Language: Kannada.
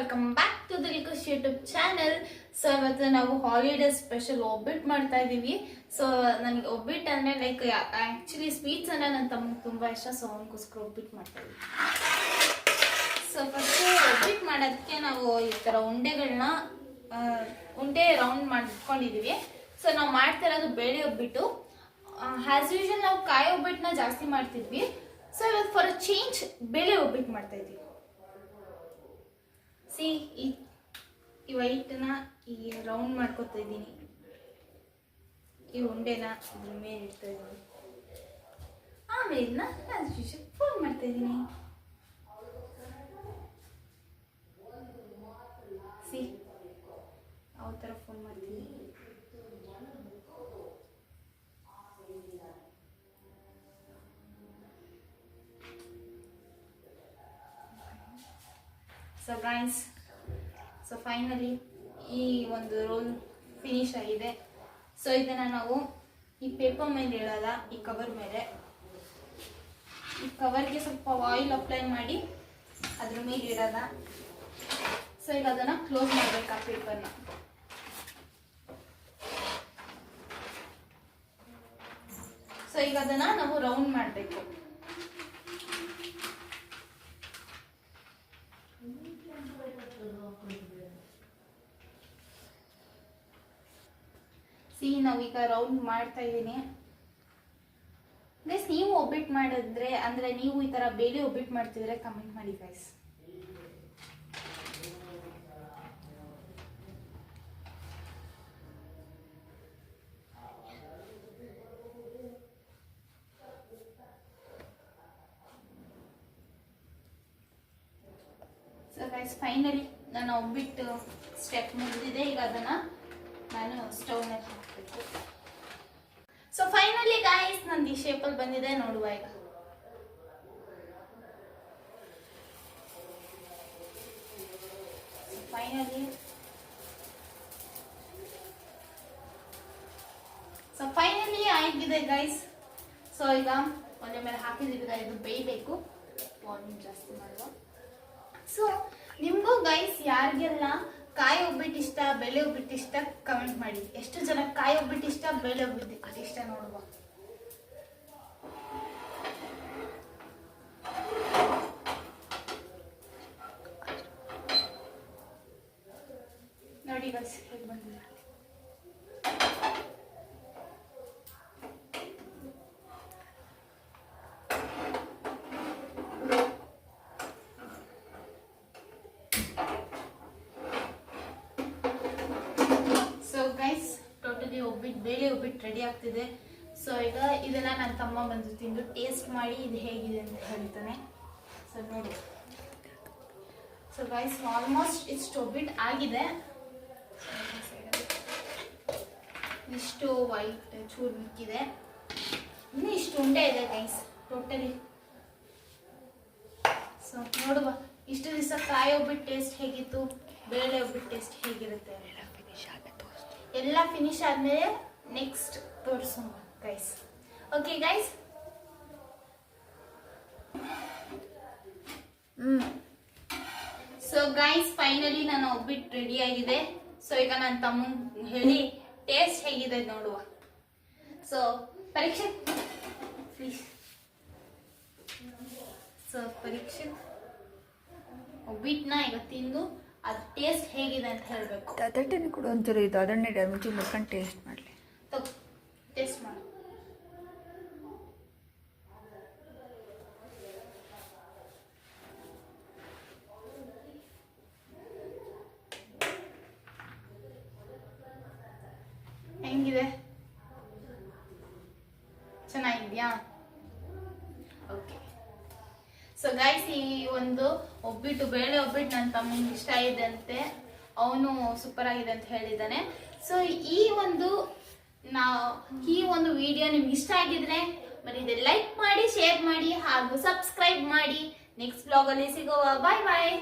ವೆಲ್ಕಮ್ ಬ್ಯಾಕ್ ಟು ದ ಲಿಕುಸ್ ಯೂಟ್ಯೂಬ್ ಚಾನೆಲ್. ಸೊ ಇವತ್ತು ನಾವು ಹಾಲಿಡೇ ಸ್ಪೆಷಲ್ ಒಬ್ಬಿಟ್ಟು ಮಾಡ್ತಾ ಇದೀವಿ. ಸೊ ನನಗೆ ಒಬ್ಬಿಟ್ಟು ಅಂದ್ರೆ ಲೈಕ್ ಆಕ್ಚುಲಿ ಸ್ವೀಟ್ಸ್ ಅಂದ್ರೆ ನನ್ನ ತಮ್ಮಗೆ ತುಂಬಾ ಇಷ್ಟ. ಸೊ ಅವನಿಗೋಸ್ಕರ ಒಬ್ಬಿಟ್ಟು ಮಾಡ್ತಾ ಇದೀವಿ. ಸೊ ಫಸ್ಟ್ ಒಬ್ಬಿಟ್ಟು ಮಾಡೋದಕ್ಕೆ ನಾವು ಈ ತರ ಉಂಡೆ ರೌಂಡ್ ಮಾಡ್ಕೊಂಡಿದೀವಿ. ಸೊ ನಾವು ಮಾಡ್ತಾ ಇರೋದು ಬೇಳೆ ಒಬ್ಬಿಟ್ಟು. ಆಸ್ ಯೂಶುವಲ್ ನಾವು ಕಾಯಿ ಒಬ್ಬಿಟ್ಟನ್ನ ಜಾಸ್ತಿ ಮಾಡ್ತಿದ್ವಿ. ಸೊ ಇವತ್ತು ಫಾರ್ ಅ ಚೇಂಜ್ ಬೇಳೆ ಒಬ್ಬಿಟ್ಟು ಮಾಡ್ತಾ ಇದೀವಿ. ಸಿ ಈ ವೈಟ್ನ ಈ ರೌಂಡ್ ಮಾಡ್ಕೊತಾ ಇದ್ದೀನಿ. ಈ ಉಂಡೆನ ಅದ್ರ ಮೇಲೆ ಇಡ್ತಾ ಇದ್ದೀನಿ. ಆಮೇಲೆ ಇದನ್ನ ಆಸ್ ಯೂಶುವಲ್ ಫೋಲ್ಡ್ ಮಾಡ್ತಾ ಇದ್ದೀನಿ. ಸಿ ಯಾವ ಥರ ಫೋಲ್ಡ್ ಮಾಡ್ತೀನಿ. ಸೊ ಗೈಸ್, ಸೊ ಫೈನಲಿ ಈ ಒಂದು ರೋಲ್ ಫಿನಿಶ್ ಆಗಿದೆ. ಸೊ ಇದನ್ನ ನಾವು ಈ ಪೇಪರ್ ಮೇಲೆ ಇಡೋಲ್ಲ, ಈ ಕವರ್ ಮೇಲೆ. ಈ ಕವರ್ಗೆ ಸ್ವಲ್ಪ ಆಯಿಲ್ ಅಪ್ಲೈ ಮಾಡಿ ಅದ್ರ ಮೇಲೆ ಇಡೋದ. ಸೊ ಈಗ ಅದನ್ನ ಕ್ಲೋಸ್ ಮಾಡ್ಬೇಕು ಆ ಪೇಪರ್ನ. ಸೊ ಈಗ ಅದನ್ನ ನಾವು ರೌಂಡ್ ಮಾಡಬೇಕು. ನಾವೀಗ ರೌಂಡ್ ಮಾಡ್ತಾ ಇದ್ದೀನಿ. ಗೈಸ್, ನೀವು ಒಬ್ಬಿಟ್ಟು ಮಾಡಿದ್ರೆ ಅಂದ್ರೆ ನೀವು ಈ ತರ ಬೇಳೆ ಒಬ್ಬಿಟ್ಟು ಮಾಡ್ತಿದ್ರೆ ಕಮೆಂಟ್ ಮಾಡಿ ಗೈಸ್. ಸೊ ಗೈಸ್, ಫೈನಲಿ ನಾನು ಒಬ್ಬಿಟ್ಟು ಸ್ಟೆಪ್ ಮುಗಿದಿದೆ. ಈಗ ಅದನ್ನ ನಾನು ಸ್ಟವ್ ಮೇಲೆ ಹಾಕಬೇಕು. ಸೊ ಫೈನಲಿ ಗೈಸ್, ನಂದು ಈ ಶೇಪಲ್ಲಿ ಬಂದಿದೆ. ನೋಡುವ ಈಗ. ಫೈನಲಿ ಆಗಿದೆ ಗೈಸ್. ಸೊ ಈಗ ಒಲೆ ಮೇಲೆ ಹಾಕಿದೀವಿ. ಇದು ಬೇಯಬೇಕು. ವಾಲ್ಯೂಮ್ ಜಾಸ್ತಿ ಮಾಡುವ. ಸೊ ನಿಮ್ಗೂ ಗೈಸ್ ಯಾರಿಗೆಲ್ಲ ಕಾಯಿ ಒಬ್ಬಿಟ್ಟು ಇಷ್ಟ, ಬೇಳೆ ಒಬ್ಬಿಟ್ಟು ಇಷ್ಟ ಕಮೆಂಟ್ ಮಾಡಿ. ಎಷ್ಟು ಜನ ಕಾಯಿ ಒಬ್ಬಿಟ್ಟು ಇಷ್ಟ, ಬೇಳೆ ಒಬ್ಬಿಟ್ಟು ಇಷ್ಟ ನೋಡುವ. ನೋಡಿ ಗೈಸ್ ಹೇಗೆ ಬಂದಿದೆ. ಬೇಳೆ ಒಬ್ಬಿಟ್ಟು ರೆಡಿ ಆಗ್ತಿದೆ. ಸೊ ಈಗ ಇದನ್ನ ನನ್ನ ತಮ್ಮ ಬಂದು ತಿಂದು ಟೇಸ್ಟ್ ಮಾಡಿ ಇದು ಹೇಗಿದೆ ಅಂತ ಹೇಳ್ತಾನೆ. ಸೊ ನೋಡಿ. ಸೊ ಗೈಸ್, ಆಲ್ಮೋಸ್ಟ್ ಇಷ್ಟು ಒಬ್ಬಿಟ್ಟು ಆಗಿದೆ. ಇಷ್ಟು ವೈಟ್ ಚೂರು ಮಿಕ್ಕಿದೆ. ಇನ್ನು ಇಷ್ಟು ಉಂಡೆ ಇದೆ ಗೈಸ್ ಟೋಟಲಿ. ಸೊ ನೋಡುವ ಇಷ್ಟು ದಿವಸ ಕಾಯಿ ಒಬ್ಬಿಟ್ಟು ಟೇಸ್ಟ್ ಹೇಗಿತ್ತು, ಬೇಳೆ ಒಬ್ಬಿಟ್ಟು ಟೇಸ್ಟ್ ಹೇಗಿರುತ್ತೆ. ಎಲ್ಲ ಫಿನಿಶ್ ಆದ್ಮೇಲೆ ನೆಕ್ಸ್ಟ್ ತೋರಿಸೋಣ guys. Okay guys. So guys, finally ನಾನು ಒಬ್ಬಿಟ್ಟು ರೆಡಿ ಆಗಿದೆ. ಸೊ ಈಗ ನನ್ನ ತಮ್ಮ ಹೇಳಿ ಟೇಸ್ಟ್ ಹೇಗಿದೆ ನೋಡುವ. ಸೊ ಪರೀಕ್ಷೆ ಪ್ಲೀಸ್. ಸೊ ಪರೀಕ್ಷೆ ಒಬ್ಬಿಟ್ಟನ್ನ ಈಗ ತಿಂದು ಅದು ಟೇಸ್ಟ್ ಹೇಗಿದೆ ಅಂತ ಹೇಳಬೇಕು. ಅದಟ್ಟೆ ಕೂಡ ಒಂಚೂರು ಇದು ಅದನ್ನೇ ಮುಂಚೆ ಮುರ್ಕೊಂಡು ಟೇಸ್ಟ್ ಮಾಡಲಿ. ಟೇಸ್ಟ್ ಮಾಡಿ. ಹೆಂಗಿದೆ? ಚೆನ್ನಾಗಿದ್ಯಾ? ಓಕೆ. ಸೊ ಗೈಸ್, ಈ ಒಂದು ಒಬ್ಬಿಟ್ಟು ಬೇಳೆ ಒಬ್ಬಿಟ್ಟು ನನ್ನ ತಮ್ಮನಿಗೆ ಇಷ್ಟ ಇದೆ ಅಂತೆ. ಅವನು ಸೂಪರ್ ಆಗಿದೆ ಅಂತ ಹೇಳಿದ್ದಾನೆ. ಸೊ ಈ ಒಂದು ವಿಡಿಯೋ ನಿಮ್ಗೆ ಇಷ್ಟ ಆಗಿದ್ರೆ ಮರೀದೆ ಲೈಕ್ ಮಾಡಿ, ಶೇರ್ ಮಾಡಿ ಹಾಗೂ ಸಬ್ಸ್ಕ್ರೈಬ್ ಮಾಡಿ. ನೆಕ್ಸ್ಟ್ ಬ್ಲಾಗ್ ಅಲ್ಲಿ ಸಿಗೋವ. ಬಾಯ್ ಬಾಯ್.